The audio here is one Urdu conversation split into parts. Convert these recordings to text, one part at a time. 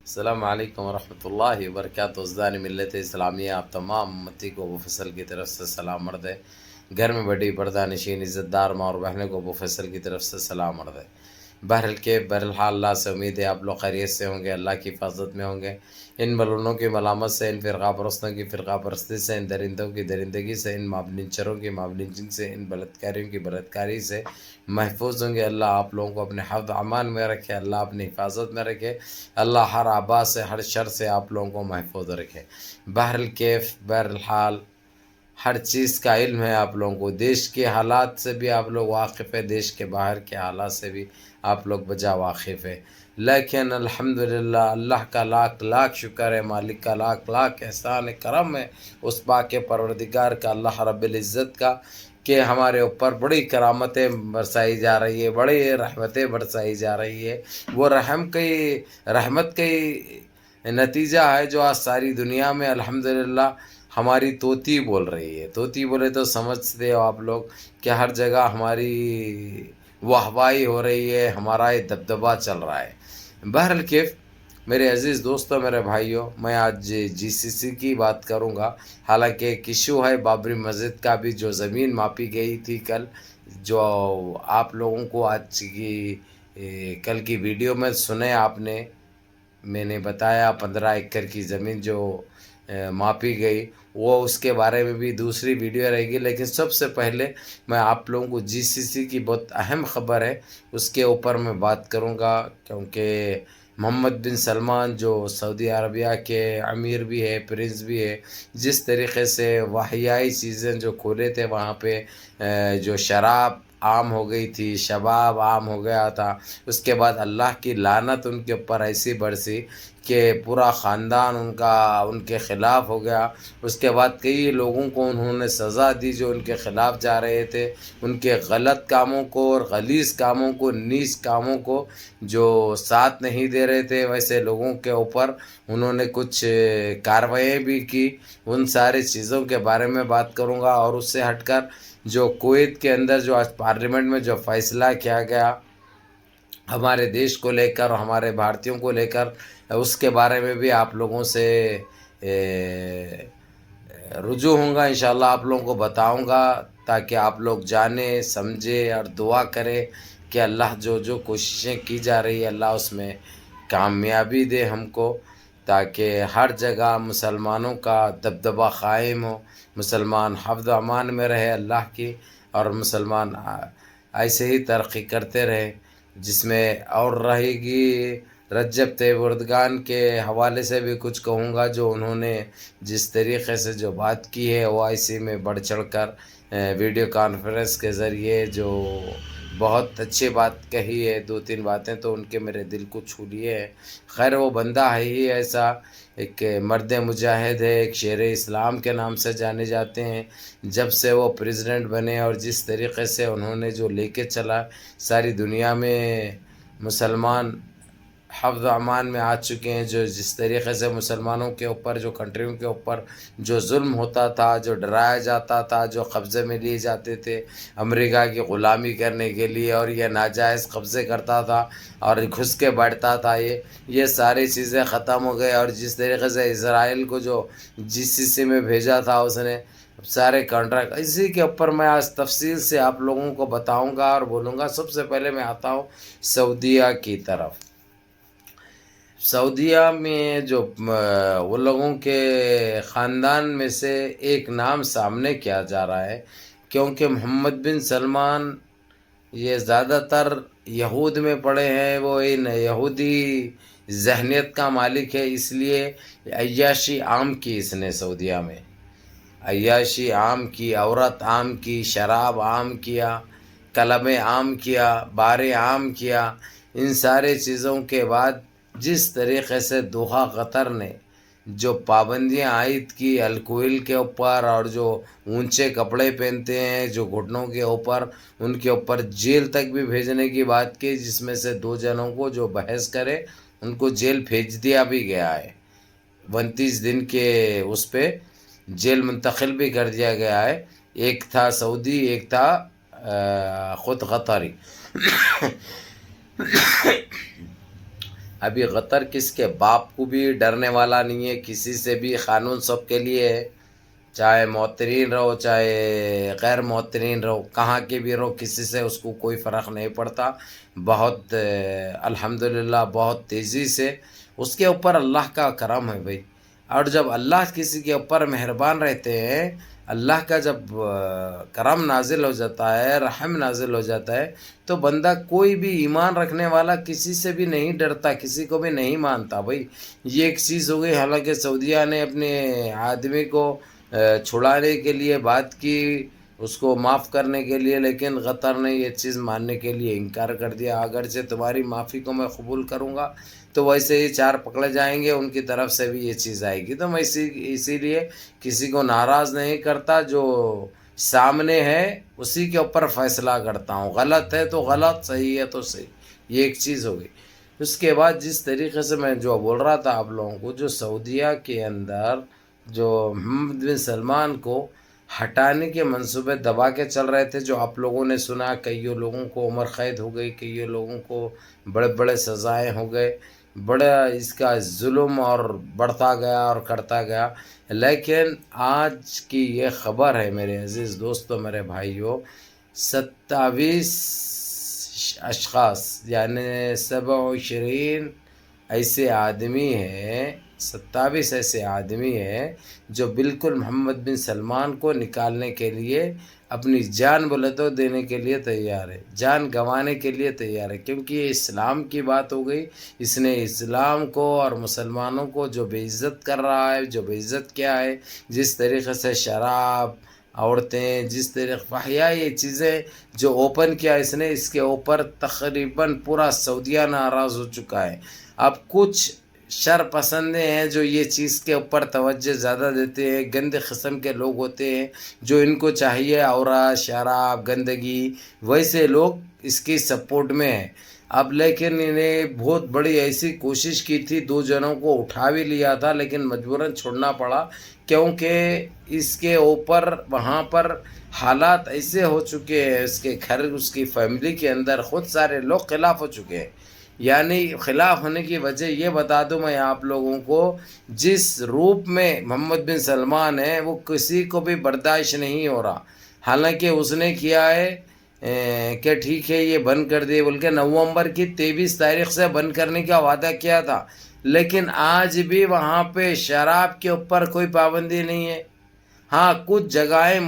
السلام علیکم ورحمۃ اللہ وبرکاتہ۔ ازدان ملت اسلامیہ آپ تمام امتی کو ابو فصل کی طرف سے سلام عرض ہے۔ گھر میں بڑی پردہ نشین عزت دار ماں اور بہنوں کو ابو فصل کی طرف سے سلام عرض ہے۔ بہرحال اللہ سے امید ہے آپ لوگ خیریت سے ہوں گے، اللہ کی حفاظت میں ہوں گے۔ ان ملونوں کی ملامت سے، ان فرقہ پرستوں کی فرقہ پرستی سے، ان درندوں کی درندگی سے، ان مابلنچروں کی مابلنچنگ سے، ان بلتکاریوں کی بلتکاری سے محفوظ ہوں گے۔ اللہ آپ لوگوں کو اپنے حفظ امان میں رکھے، اللہ اپنی حفاظت میں رکھے، اللہ ہر آبا سے، ہر شر سے آپ لوگوں کو محفوظ رکھے۔ بہرحال ہر چیز کا علم ہے آپ لوگوں کو، دیش کے حالات سے بھی آپ لوگ واقف ہے، دیش کے باہر کے حالات سے بھی آپ لوگ بجا واقف ہے۔ لیکن الحمدللہ اللہ کا لاکھ لاکھ شکر ہے، مالک کا لاکھ لاکھ احسان کرم ہے، اس پاک پروردگار کا، اللہ رب العزت کا، کہ ہمارے اوپر بڑی کرامتیں برسائی جا رہی ہے، بڑی رحمتیں برسائی جا رہی ہے۔ وہ رحمت کی نتیجہ ہے جو آج ساری دنیا میں الحمدللہ ہماری توتی بول رہی ہے۔ توتی بولے تو سمجھتے ہو آپ لوگ کہ ہر جگہ ہماری واہوائی ہو رہی ہے، ہمارا یہ دبدبہ چل رہا ہے۔ بہرحال کیف میرے عزیز دوستوں، میرے بھائیوں، میں آج جی سی سی کی بات کروں گا۔ حالانکہ ایک ایشو ہے بابری مسجد کا بھی، جو زمین ماپی گئی تھی کل، جو آپ لوگوں کو آج کی کل کی ویڈیو میں سنے آپ نے، میں نے بتایا 15 ایکڑ کی زمین جو ماپی گئی، وہ اس کے بارے میں بھی دوسری ویڈیو رہے گی۔ لیکن سب سے پہلے میں آپ لوگوں کو جی سی سی کی بہت اہم خبر ہے، اس کے اوپر میں بات کروں گا، کیونکہ محمد بن سلمان جو سعودی عربیہ کے امیر بھی ہے، پرنس بھی ہے، جس طریقے سے وحیائی چیزیں جو کھولے تھے وہاں پہ، جو شراب عام ہو گئی تھی، شباب عام ہو گیا تھا، اس کے بعد اللہ کی لعنت ان کے اوپر ایسی برسی کہ پورا خاندان ان کے خلاف ہو گیا۔ اس کے بعد کئی لوگوں کو انہوں نے سزا دی جو ان کے خلاف جا رہے تھے، ان کے غلط کاموں کو اور غلیظ کاموں کو، نیچ کاموں کو جو ساتھ نہیں دے رہے تھے، ویسے لوگوں کے اوپر انہوں نے کچھ کارروائیاں بھی کی۔ ان ساری چیزوں کے بارے میں بات کروں گا، اور اس سے ہٹ کر جو کویت کے اندر جو آج پارلیمنٹ میں جو فیصلہ کیا گیا ہمارے دیش کو لے کر، ہمارے بھارتیوں کو لے کر، اس کے بارے میں بھی آپ لوگوں سے رجوع ہوں گا، انشاءاللہ آپ لوگوں کو بتاؤں گا، تاکہ آپ لوگ جانیں، سمجھیں اور دعا کریں کہ اللہ جو کوششیں کی جا رہی ہے، اللہ اس میں کامیابی دے ہم کو، تاکہ ہر جگہ مسلمانوں کا دبدبہ قائم ہو، مسلمان حفظ و امان میں رہے اللہ کی، اور مسلمان ایسے ہی ترقی کرتے رہے۔ جس میں اور رہے گی رجب طیب اردگان کے حوالے سے بھی کچھ کہوں گا، جو انہوں نے جس طریقے سے جو بات کی ہے، وہ ایسی میں بڑھ چڑھ کر ویڈیو کانفرنس کے ذریعے جو بہت اچھی بات کہی ہے، 2-3 باتیں تو ان کے میرے دل کو چھو لیے ہیں۔ خیر وہ بندہ ہے ہی ایسا، ایک مرد مجاہد ہے، ایک شیر اسلام کے نام سے جانے جاتے ہیں۔ جب سے وہ پریزیڈنٹ بنے اور جس طریقے سے انہوں نے جو لے کے چلا، ساری دنیا میں مسلمان حفظ و امان میں آ چکے ہیں۔ جو جس طریقے سے مسلمانوں کے اوپر، جو کنٹریوں کے اوپر جو ظلم ہوتا تھا، جو ڈرایا جاتا تھا، جو قبضے میں لیے جاتے تھے امریکہ کی غلامی کرنے کے لیے، اور یہ ناجائز قبضے کرتا تھا اور گھس کے بیٹھتا تھا، یہ ساری چیزیں ختم ہو گئے۔ اور جس طریقے سے اسرائیل کو جو جی سی سی میں بھیجا تھا اس نے سارے کانٹریکٹ، اسی کے اوپر میں آج تفصیل سے آپ لوگوں کو بتاؤں گا اور بولوں گا۔ سب سے پہلے میں آتا ہوں سعودیہ کی طرف۔ سعودیہ میں جو وہ لوگوں کے خاندان میں سے ایک نام سامنے کیا جا رہا ہے، کیونکہ محمد بن سلمان یہ زیادہ تر یہود میں پڑے ہیں، وہ ان یہودی ذہنیت کا مالک ہے، اس لیے عیاشی عام کی اس نے سعودیہ میں، عیاشی عام کی، عورت عام کی، شراب عام کیا، کلمیں عام کیا، باریں عام کیا۔ ان سارے چیزوں کے بعد جس طریقے سے دوحہ قطر نے جو پابندیاں عائد کی الکوئل کے اوپر، اور جو اونچے کپڑے پہنتے ہیں جو گھٹنوں کے اوپر، ان کے اوپر جیل تک بھی بھیجنے کی بات کی، جس میں سے 2 جنوں کو جو بحث کرے ان کو جیل بھیج دیا بھی گیا ہے، 29 دن کے اس پہ جیل منتقل بھی کر دیا گیا ہے۔ ایک تھا سعودی، ایک تھا خود قطری۔ ابھی قطر کس کے باپ کو بھی ڈرنے والا نہیں ہے، کسی سے بھی، قانون سب کے لیے ہے، چاہے معترین رہو چاہے غیر معترین رہو، کہاں کے بھی رہو، کسی سے اس کو کوئی فرق نہیں پڑتا. بہت الحمدللہ بہت تیزی سے اس کے اوپر اللہ کا کرم ہے بھائی. اور جب اللہ کسی کے اوپر مہربان رہتے ہیں، اللہ کا جب کرم نازل ہو جاتا ہے، رحم نازل ہو جاتا ہے، تو بندہ کوئی بھی ایمان رکھنے والا کسی سے بھی نہیں ڈرتا، کسی کو بھی نہیں مانتا بھائی. یہ ایک چیز ہو گئی. حالانکہ سعودیہ نے اپنے آدمی کو چھڑانے کے لیے بات کی، اس کو معاف کرنے کے لیے، لیکن قطر نے یہ چیز ماننے کے لیے انکار کر دیا. اگرچہ تمہاری معافی کو میں قبول کروں گا، تو ویسے ہی چار پکڑے جائیں گے، ان کی طرف سے بھی یہ چیز آئے گی. تو میں اسی لیے کسی کو ناراض نہیں کرتا، جو سامنے ہے اسی کے اوپر فیصلہ کرتا ہوں. غلط ہے تو غلط، صحیح ہے تو صحیح. یہ ایک چیز ہو گئی. اس کے بعد جس طریقے سے میں جو بول رہا تھا آپ لوگوں کو، جو سعودیہ کے اندر جو محمد بن سلمان کو ہٹانے کے منصوبے دبا کے چل رہے تھے، جو آپ لوگوں نے سنا، کئیوں لوگوں کو عمر قید ہو گئی، کئیوں لوگوں کو بڑے بڑے سزائیں ہو گئے، بڑا اس کا ظلم اور بڑھتا گیا اور کرتا گیا. لیکن آج کی یہ خبر ہے میرے عزیز دوستو، میرے بھائیوں، 27 اشخاص یعنی 27 ایسے آدمی ہیں، 27 ایسے آدمی ہیں جو بالکل محمد بن سلمان کو نکالنے کے لیے اپنی جان بولے تو دینے کے لیے تیار ہے، جان گنوانے کے لیے تیار ہے. کیونکہ یہ اسلام کی بات ہو گئی. اس نے اسلام کو اور مسلمانوں کو جو بے عزت کر رہا ہے، جو بے عزت کیا ہے، جس طریقے سے شراب، عورتیں، جس طریقے فحیاء یہ چیزیں جو اوپن کیا اس نے، اس کے اوپر تقریباً پورا سعودیہ ناراض ہو چکا ہے. اب کچھ شر پسندیں ہیں جو یہ چیز کے اوپر توجہ زیادہ دیتے ہیں، گندے قسم کے لوگ ہوتے ہیں جو ان کو چاہیے عورت، شراب، گندگی، ویسے لوگ اس کی سپورٹ میں ہیں. اب لیکن انہیں بہت بڑی ایسی کوشش کی تھی، 2 جنوں کو اٹھا بھی لیا تھا، لیکن مجبوراً چھوڑنا پڑا، کیونکہ اس کے اوپر وہاں پر حالات ایسے ہو چکے ہیں، اس کے گھر، اس کی فیملی کے اندر خود سارے لوگ خلاف ہو چکے ہیں. یعنی خلاف ہونے کی وجہ یہ بتا دوں میں آپ لوگوں کو، جس روپ میں محمد بن سلمان ہے وہ کسی کو بھی برداشت نہیں ہو رہا. حالانکہ اس نے کیا ہے کہ ٹھیک ہے یہ بند کر دے بول کے نومبر کی 23 تاریخ سے بند کرنے کا وعدہ کیا تھا، لیکن آج بھی وہاں پہ شراب کے اوپر کوئی پابندی نہیں ہے. ہاں کچھ جگہیں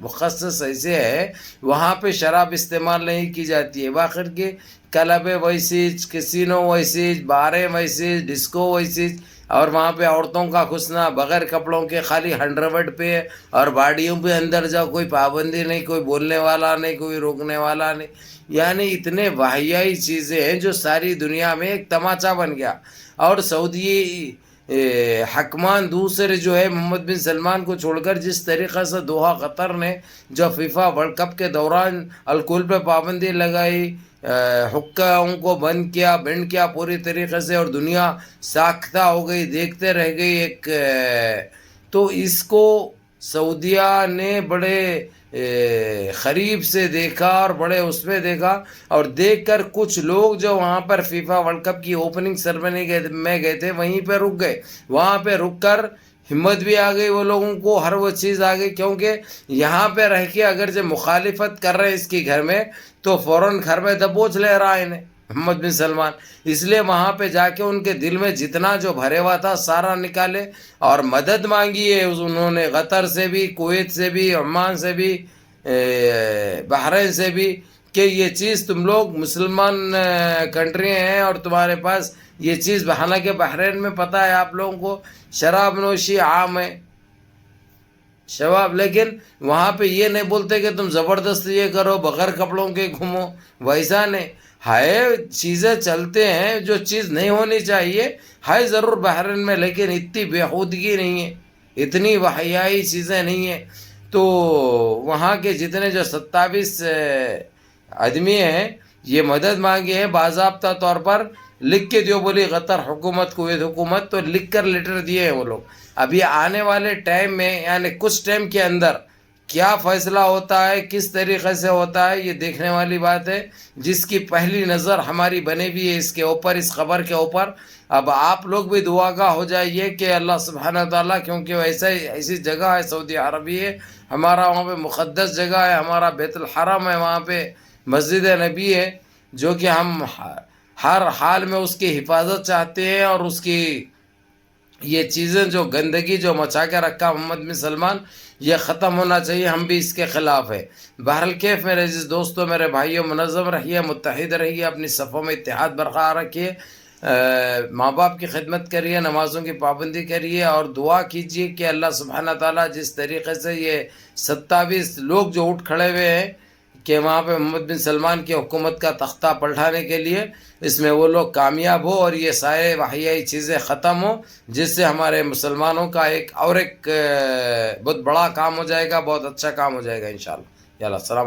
مخصص ایسے ہے وہاں پہ شراب استعمال نہیں کی جاتی ہے، باقی کے کلب ویسیج، کسینو ویسیج، باریں ویسیج، ڈسکو ویسیج، اور وہاں پہ عورتوں کا گھسنا بغیر کپڑوں کے، خالی 100 پہ، اور باڑیوں پہ اندر جاؤ، کوئی پابندی نہیں، کوئی بولنے والا نہیں، کوئی روکنے والا نہیں. یعنی اتنے واہیائی چیزیں ہیں جو ساری دنیا میں ایک تماچا بن گیا. اور سعودی حکمان دوسرے جو ہے محمد بن سلمان کو چھوڑ کر جس طریقے سے دوحہ قطر نے جو فیفا ورلڈ کپ کے دوران الکول پہ پابندی لگائی، حکام کو بند کیا، بینڈ کیا پوری طریقے سے، اور دنیا ساختہ ہو گئی، دیکھتے رہ گئی ایک. تو اس کو سعودیہ نے بڑے قریب سے دیکھا اور بڑے اس میں دیکھا، اور دیکھ کر کچھ لوگ جو وہاں پر فیفا ورلڈ کپ کی اوپننگ سرمنی میں گئے تھے وہیں پہ رک گئے. وہاں پہ رک کر ہمت بھی آ گئی وہ لوگوں کو، ہر وہ چیز آ گئی، کیونکہ یہاں پہ رہ کے اگر جو مخالفت کر رہے ہیں اس کی گھر میں، تو فوراً گھر میں دبوچ لے رہا ہے انہیں محمد بن سلمان. اس لیے وہاں پہ جا کے ان کے دل میں جتنا جو بھرے ہوا تھا سارا نکالے، اور مدد مانگی ہے انہوں نے قطر سے بھی، کویت سے بھی، عمان سے بھی، بحرین سے بھی، کہ یہ چیز تم لوگ مسلمان کنٹری ہیں اور تمہارے پاس یہ چیز، حالانکہ بحرین میں پتہ ہے آپ لوگوں کو شراب نوشی عام ہے، شباب، لیکن وہاں پہ یہ نہیں بولتے کہ تم زبردست یہ کرو، بغیر کپڑوں کے گھومو، ویسا نہیں ہے. چیزیں چلتے ہیں جو چیز نہیں ہونی چاہیے ہے ضرور بحرین میں، لیکن اتنی بےہودگی نہیں ہے، اتنی وحیائی چیزیں نہیں ہیں. تو وہاں کے جتنے جو 27 آدمی ہیں یہ مدد مانگے ہیں، باضابطہ طور پر لکھ کے دیو بولی قطر حکومت، کویت حکومت، تو لکھ کر لیٹر دیے ہیں وہ لوگ. ابھی آنے والے ٹائم میں یعنی کچھ ٹائم کے اندر کیا فیصلہ ہوتا ہے، کس طریقے سے ہوتا ہے، یہ دیکھنے والی بات ہے، جس کی پہلی نظر ہماری بنے ہوئی ہے اس کے اوپر، اس خبر کے اوپر۔ اب آپ لوگ بھی دعا گاہ ہو جائیے کہ اللہ سبحانہ تعالیٰ، کیونکہ ایسی جگہ ہے سعودی عربی ہے، ہمارا وہاں پہ مقدس جگہ ہے، ہمارا بیت الحرم ہے، وہاں پہ مسجد نبی ہے، جو کہ ہم ہر حال میں اس کی حفاظت چاہتے ہیں، اور اس کی یہ چیزیں جو گندگی جو مچا کے رکھا محمد بن سلمان، یہ ختم ہونا چاہیے، ہم بھی اس کے خلاف ہے۔ بہرحال کیف میرے عزیز دوستوں، میرے بھائیوں، منظم رہیے، متحد رہیے، اپنی صفوں میں اتحاد برقرار رکھیے، ماں باپ کی خدمت کریے، نمازوں کی پابندی کریے، اور دعا کیجیے کہ اللہ سبحانہ تعالیٰ جس طریقے سے یہ 27 لوگ جو اٹھ کھڑے ہوئے ہیں کہ وہاں پہ محمد بن سلمان کی حکومت کا تختہ پلٹانے کے لیے، اس میں وہ لوگ کامیاب ہو، اور یہ سارے وحیائی چیزیں ختم ہوں، جس سے ہمارے مسلمانوں کا ایک بہت بڑا کام ہو جائے گا، بہت اچھا کام ہو جائے گا انشاءاللہ۔ یاللہ السلام